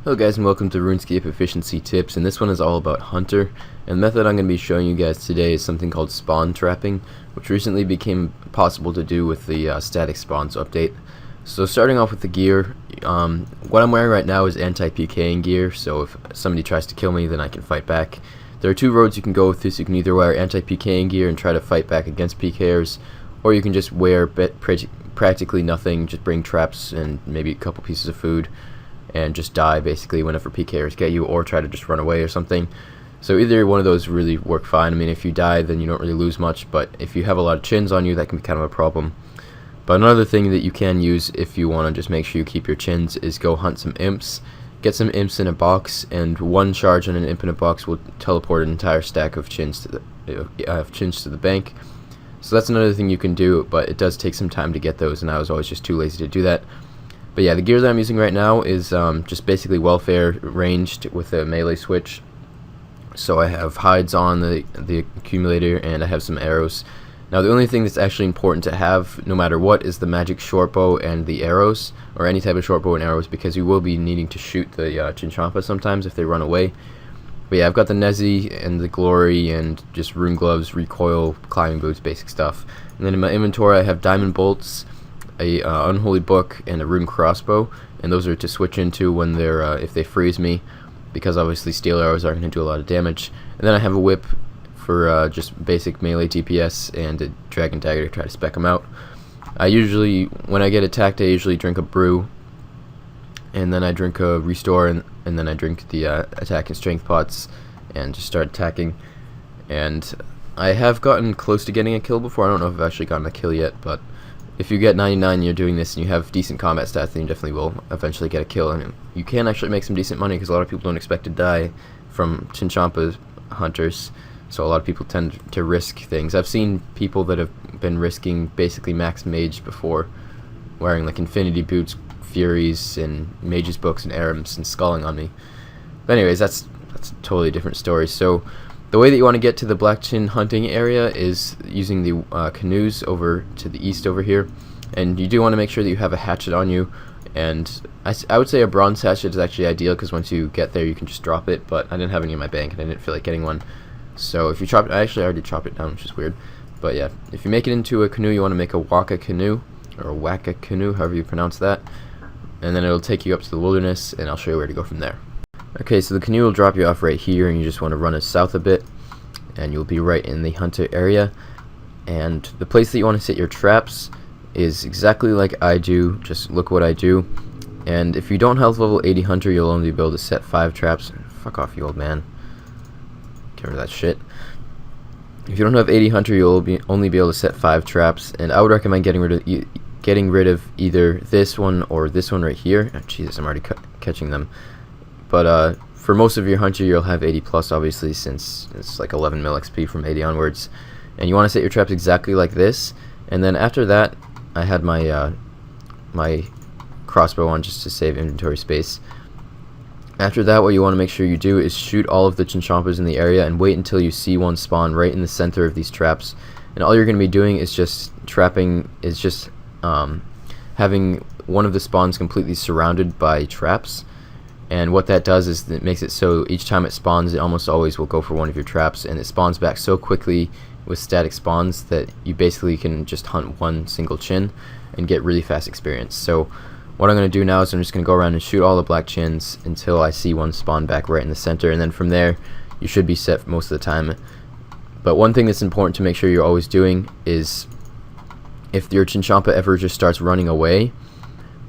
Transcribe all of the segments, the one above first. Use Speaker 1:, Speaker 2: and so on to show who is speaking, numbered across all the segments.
Speaker 1: Hello guys, and welcome to RuneScape Efficiency Tips, and this one is all about Hunter. And the method I'm going to be showing you guys today is something called spawn trapping, which recently became possible to do with the static spawns update. So starting off with the gear, what I'm wearing right now is anti-PKing gear, so if somebody tries to kill me then I can fight back. There are two roads you can go with this. You can either wear anti-PKing gear and try to fight back against PKers, or you can just wear practically nothing, just bring traps and maybe a couple pieces of food, and just die basically whenever PKers get you, or try to just run away or something. So either one of those really work fine. I mean, if you die then you don't really lose much, but if you have a lot of chins on you, that can be kind of a problem. But another thing that you can use if you want to just make sure you keep your chins is go hunt some imps. Get some imps in a box, and one charge on an imp in a box will teleport an entire stack of chins to the bank. So that's another thing you can do, but it does take some time to get those, and I was always just too lazy to do that. But yeah, the gear that I'm using right now is just basically welfare ranged with a melee switch. So I have hides on the accumulator, and I have some arrows. Now the only thing that's actually important to have, no matter what, is the magic shortbow and the arrows, or any type of shortbow and arrows, because you will be needing to shoot the Chinchompa sometimes if they run away. But yeah, I've got the Nezi and the Glory and just rune gloves, recoil, climbing boots, basic stuff. And then in my inventory I have diamond bolts, a unholy book, and a rune crossbow, and those are to switch into when they're if they freeze me, because obviously steel arrows are going to do a lot of damage. And then I have a whip for just basic melee DPS, and a dragon dagger to try to spec them out. I usually, when I get attacked, I usually drink a brew, and then I drink a restore, and then I drink the attack and strength pots, and just start attacking. And I have gotten close to getting a kill before. I don't know if I've actually gotten a kill yet, but if you get 99 and you're doing this and you have decent combat stats, then you definitely will eventually get a kill. And you can actually make some decent money, because a lot of people don't expect to die from Chinchompa hunters, so a lot of people tend to risk things. I've seen people that have been risking basically max mage before, wearing like infinity boots, furies, and mage's books and arams, and sculling on me. But anyways, that's a totally different story. So the way that you want to get to the black chin hunting area is using the canoes over to the east over here, and you do want to make sure that you have a hatchet on you. And I would say a bronze hatchet is actually ideal, because once you get there you can just drop it, but I didn't have any in my bank and I didn't feel like getting one. So if you chop it, I actually already chopped it down, which is weird. But yeah, if you make it into a canoe, you want to make a waka canoe, or a waka canoe, however you pronounce that, and then it'll take you up to the wilderness, and I'll show you where to go from there. Okay, so the canoe will drop you off right here, and you just want to run it south a bit, and you'll be right in the hunter area. And the place that you want to set your traps is exactly like I do. Just look what I do. And if you don't health level 80 hunter, you'll only be able to set 5 traps. Fuck off, you old man. Get rid of that shit. If you don't have 80 hunter, you'll only be able to set 5 traps, and I would recommend getting rid of either this one or this one right here. Oh, Jesus, I'm already catching them. But for most of your hunter, you'll have 80 plus, obviously, since it's like 11 mil XP from 80 onwards. And you want to set your traps exactly like this. And then after that, I had my my crossbow on just to save inventory space. After that, what you want to make sure you do is shoot all of the Chinchompas in the area, and wait until you see one spawn right in the center of these traps. And all you're going to be doing is just trapping, is just having one of the spawns completely surrounded by traps. And what that does is it makes it so each time it spawns, it almost always will go for one of your traps, and it spawns back so quickly with static spawns that you basically can just hunt one single chin and get really fast experience. So what I'm going to do now is I'm just going to go around and shoot all the black chins until I see one spawn back right in the center, and then from there you should be set most of the time. But one thing that's important to make sure you're always doing is, if your Chinchompa ever just starts running away,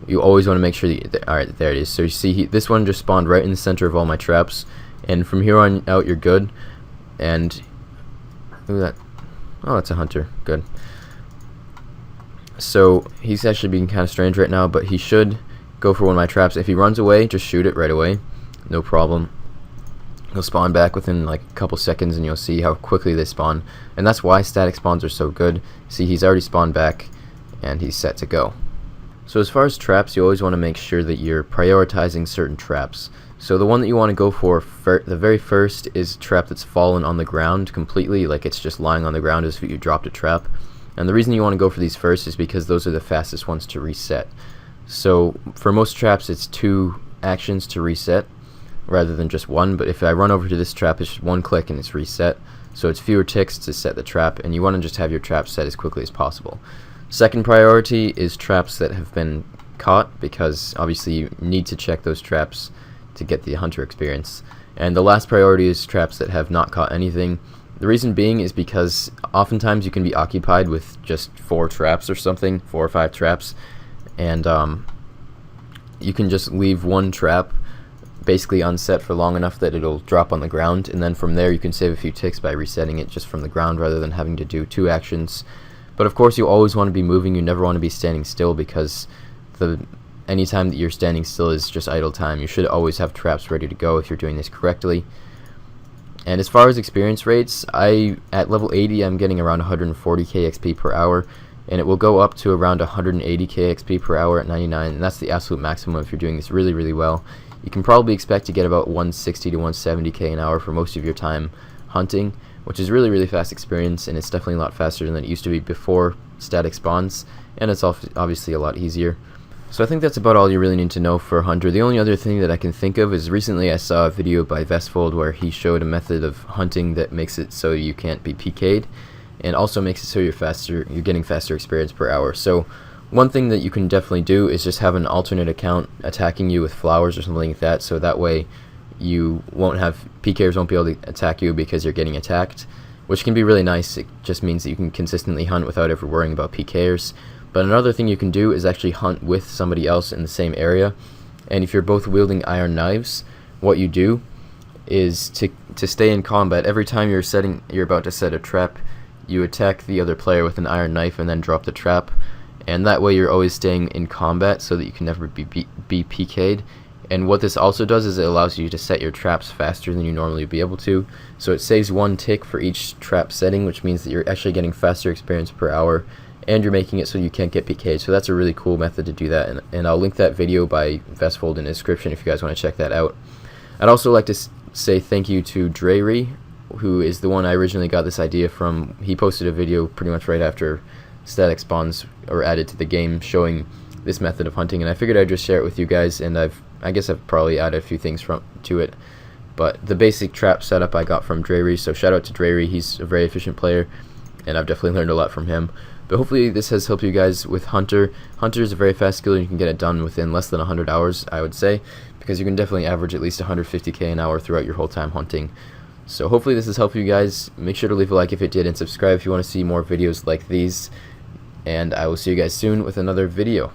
Speaker 1: you always want to make sure that alright, there it is. So you see this one just spawned right in the center of all my traps, and from here on out you're good. And look at that. Oh, that's a hunter. Good. So he's actually being kind of strange right now, but he should go for one of my traps. If he runs away, just shoot it right away, no problem. He'll spawn back within like a couple seconds, and you'll see how quickly they spawn. And that's why static spawns are so good. See, he's already spawned back and he's set to go. So as far as traps, you always want to make sure that you're prioritizing certain traps. So the one that you want to go for, the very first, is a trap that's fallen on the ground completely, like it's just lying on the ground as if you dropped a trap. And the reason you want to go for these first is because those are the fastest ones to reset. So for most traps, it's 2 actions to reset rather than just one, but if I run over to this trap, it's just one click and it's reset, so it's fewer ticks to set the trap, and you want to just have your trap set as quickly as possible. Second priority is traps that have been caught, because obviously you need to check those traps to get the hunter experience. And the last priority is traps that have not caught anything. The reason being is because oftentimes you can be occupied with just 4 traps or something, 4 or 5 traps, and you can just leave one trap basically unset for long enough that it'll drop on the ground, and then from there you can save a few ticks by resetting it just from the ground rather than having to do 2 actions. But of course you always want to be moving, you never want to be standing still, because any time that you're standing still is just idle time. You should always have traps ready to go if you're doing this correctly. And as far as experience rates, at level 80 I'm getting around 140k XP per hour, and it will go up to around 180k XP per hour at 99, and that's the absolute maximum if you're doing this really, really well. You can probably expect to get about 160 to 170k an hour for most of your time hunting, which is really, really fast experience, and it's definitely a lot faster than it used to be before static spawns, and it's obviously a lot easier. So I think that's about all you really need to know for Hunter. The only other thing that I can think of is recently I saw a video by Vestfold where he showed a method of hunting that makes it so you can't be PK'd, and also makes it so you're getting faster experience per hour. So one thing that you can definitely do is just have an alternate account attacking you with flowers or something like that, so that way you won't have PKers won't be able to attack you because you're getting attacked, which can be really nice. It just means that you can consistently hunt without ever worrying about PKers. But another thing you can do is actually hunt with somebody else in the same area, and if you're both wielding iron knives, what you do is to stay in combat. Every time you're about to set a trap, you attack the other player with an iron knife and then drop the trap, and that way you're always staying in combat so that you can never be PK'd. And what this also does is it allows you to set your traps faster than you normally would be able to, so it saves 1 tick for each trap setting, which means that you're actually getting faster experience per hour, and you're making it so you can't get PK'd. So that's a really cool method to do that, and I'll link that video by Vestfold in the description if you guys want to check that out. I'd also like to say thank you to Dreary, who is the one I originally got this idea from. He posted a video pretty much right after static spawns were added to the game showing this method of hunting, and I figured I'd just share it with you guys, and I guess I've probably added a few things to it, but the basic trap setup I got from Dreary, so shout out to Dreary. He's a very efficient player, and I've definitely learned a lot from him. But hopefully this has helped you guys with Hunter. Hunter is a very fast skill, and you can get it done within less than 100 hours, I would say, because you can definitely average at least 150k an hour throughout your whole time hunting. So hopefully this has helped you guys. Make sure to leave a like if it did, and subscribe if you want to see more videos like these, and I will see you guys soon with another video.